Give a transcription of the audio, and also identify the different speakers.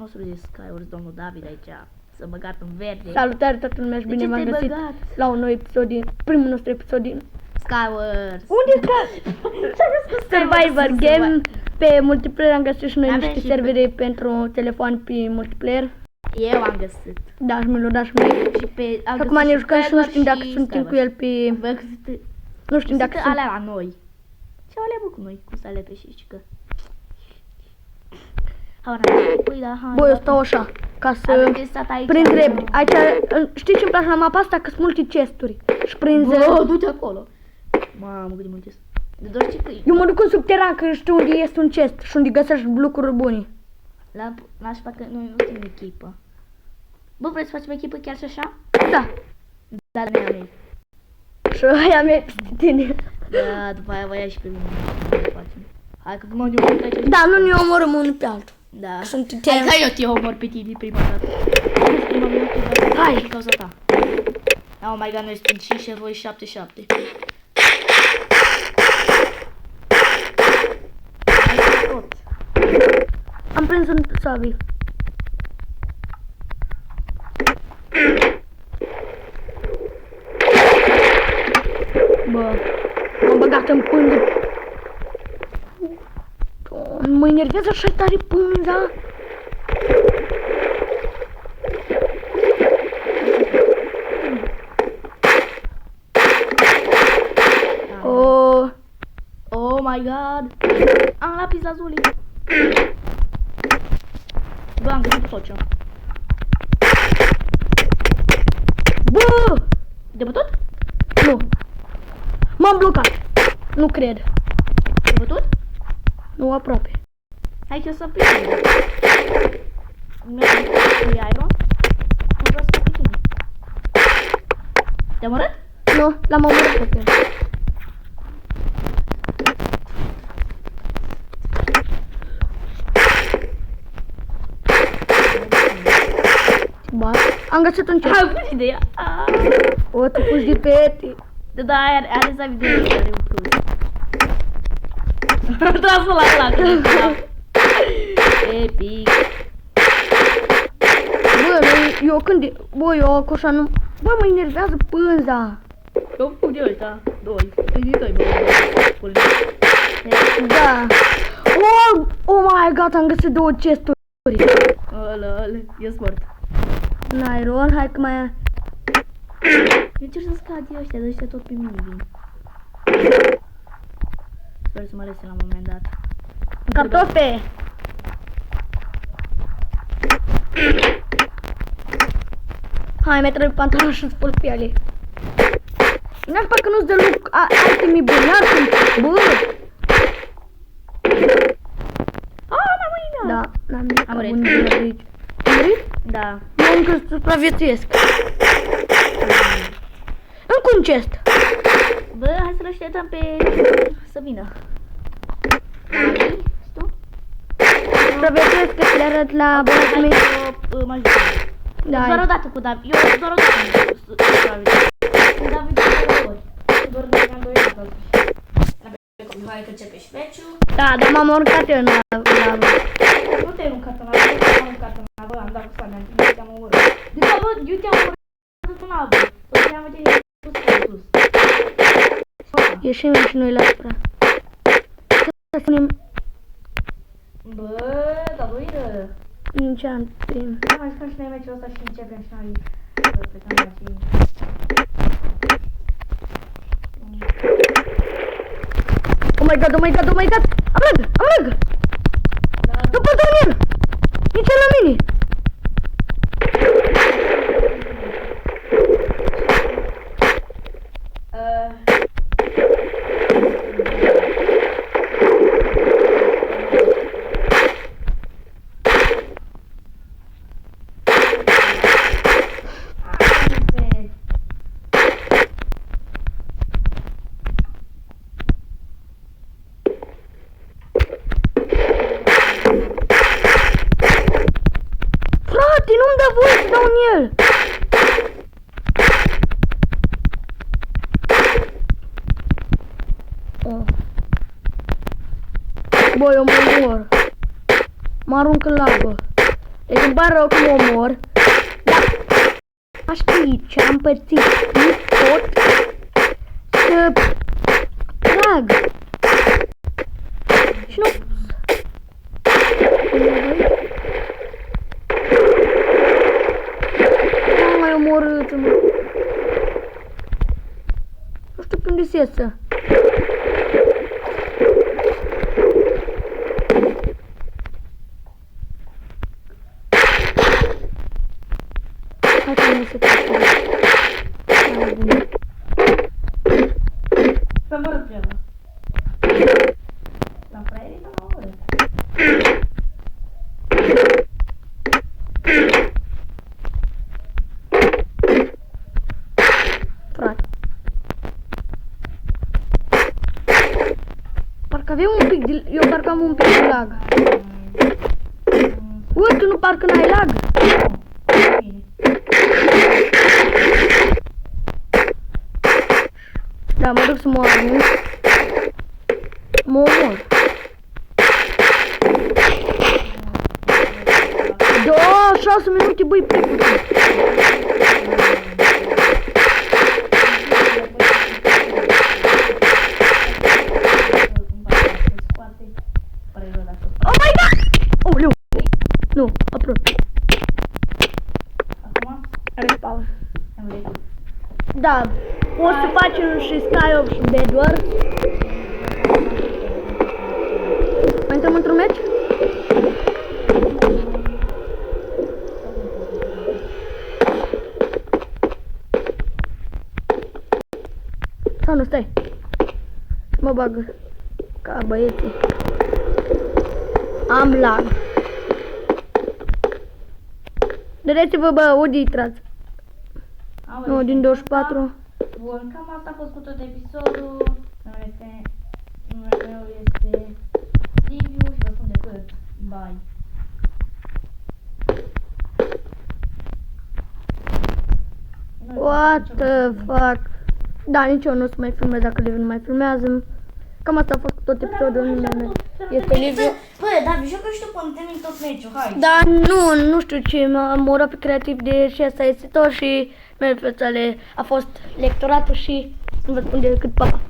Speaker 1: nostru de Skywars, domnul David aici. Să băgat în verde.
Speaker 2: Salutare toată lumea și bine v-am găsit la un nou episod din primul nostru episod din
Speaker 1: Skywars.
Speaker 2: Unde Survivor Game. Pe multiplayer am găsit și noi niște servere pentru telefon pe multiplayer.
Speaker 1: Eu am găsit.
Speaker 2: Da, și mi l-a dat și mie.
Speaker 1: Și pe
Speaker 2: acum ne jucăm și nu știm dacă suntem cu el pe... Nu știm dacă sunt
Speaker 1: alea la noi. Ce alea bă cu noi? Cum să le pe și că...
Speaker 2: Băi, eu stau așa, ca să prind repede. Aici, știi ce-mi place la mapa asta? Că sunt multe chesturi. Și prinzi...
Speaker 1: Bă, du-te acolo. Mamă, cât de multe sunt.
Speaker 2: Eu mă duc în subteran, că știu unde este un chest și unde găsești lucruri bune.
Speaker 1: N-aș facă, noi nu suntem echipă. Bă, vrei să facem echipă chiar și așa?
Speaker 2: Da.
Speaker 1: Da, la mea. Și
Speaker 2: aia mea peste tine.
Speaker 1: Da, după aia vă ia și pe mine. Hai că mă duc aici.
Speaker 2: Da, nu ne omorăm unul pe altul.
Speaker 1: Da. Hai că eu te omor pe tine prima dată. Hai! Din cauza ta. Oh my god, noi suntem 5 și voi 7-7.
Speaker 2: Am prins un sabi. Bă, m-am băgat în pânză. Mă enervează așa tare pânza.
Speaker 1: Oh my god. Am lapis lazuli. Bă, am găsit focea.
Speaker 2: Bă!
Speaker 1: De bătut?
Speaker 2: Nu. M-am blocat. Nu cred.
Speaker 1: De bătut?
Speaker 2: Nu, aproape.
Speaker 1: Hai că eu să pic. Mi-a cu iron. Mă vreau să pic. Te-am omorât?
Speaker 2: Nu, l-am omorât pe tine. Ba, am găsit un chest.
Speaker 1: Am fugit de ea.
Speaker 2: O, te fugi de pe tine.
Speaker 1: Da, are să video care e un plus. Trasă la ăla. Epic.
Speaker 2: Bă, eu când... Bă, eu cu așa nu... Bă, mă enervează pânza.
Speaker 1: Eu fug de ăsta. Doi. Bă.
Speaker 2: Da. Oh my god, am găsit două chesturi.
Speaker 1: Ăla, e smart.
Speaker 2: N-ai rol, hai că mai...
Speaker 1: Eu încerc să scad eu ăștia, de ăștia tot pe mine vin. Sper să mă lese la un moment dat.
Speaker 2: Cartofe! Hai, mai trebuie pantaloni și spăl piele. N-aș parcă nu-ți dă loc itemi bune, n-ar bă!
Speaker 1: M-am murit,
Speaker 2: da. N-am murit.
Speaker 1: Am murit.
Speaker 2: Am murit?
Speaker 1: Da.
Speaker 2: Eu încă supraviețuiesc. Încă un chest.
Speaker 1: Bă, hai să-l așteptăm pe... să vină.
Speaker 2: Supraviețuiesc că le arăt la băiatul meu.
Speaker 1: Mă ajut.
Speaker 2: Da.
Speaker 1: Doar o dată cu David. Eu doar o dată supraviețuiesc. Cu David de 2 ori. Doar de am 2 ori. Hai că începe și meciul.
Speaker 2: Da, dar m-am urcat eu în la...
Speaker 1: Nu te-ai urcat în la, am urcat în la, bă, am dat cu Sania, eu te-am omorât. De fapt, bă, eu te-am omorât în la, bă. Tot te-am văzut sus.
Speaker 2: Ieșim și noi la supra. Să spunem...
Speaker 1: Bă, dar nu iră.
Speaker 2: Enchantment.
Speaker 1: Da, mai jucăm și noi meciul ăsta și începem și noi. Plecăm la și...
Speaker 2: Oh my god, oh my god, oh my god! Am lag! După Daniel! Nici la mine! Nu-mi dă voie să dau în el! Bă, eu mă mor. Mă arunc în labă. Deci îmi pare rău că mă omor. Dar aș ști ce am pățit. Nu pot să trag. Și nu... Nu mai omorâți-mă. Nu știu pe unde se iesă. Hai că nu se trece.
Speaker 1: Să mă râd ceva. La fraierii sau la omorât?
Speaker 2: Frate. Parcă avem un pic de... Eu parcă am un pic de lag. Ui, tu nu parcă n-ai lag?
Speaker 1: Bine.
Speaker 2: Da, mă duc să mă arunc. Mă omor. 6 minute, băi, prea puțin. Oh my god! Oleu! Nu, aproape.
Speaker 1: Acum?
Speaker 2: Are pauză.
Speaker 1: Am vrut.
Speaker 2: Da, o să facem și Sky-Up și Bedwars. Mai intrăm într-un meci? Sau nu, stai. Mă bag ca băieții. Am lag. Dădeți-vă, bă, unde intrați? Nu, din 24.
Speaker 1: Bun, cam asta a fost cu tot episodul. Numele meu este Liviu și vă spun decât. Bye.
Speaker 2: What the fuck? Da, nici eu nu o să mai filmez dacă Liviu nu mai filmează. Cam asta a fost cu tot episodul. Numele meu este Liviu.
Speaker 1: Bă, dar jocă și tu până termin tot meciul, hai.
Speaker 2: Da, nu știu ce, m-am orat pe creativ de și asta este tot și meu fețele a fost lectoratul și nu vă spun decât pa.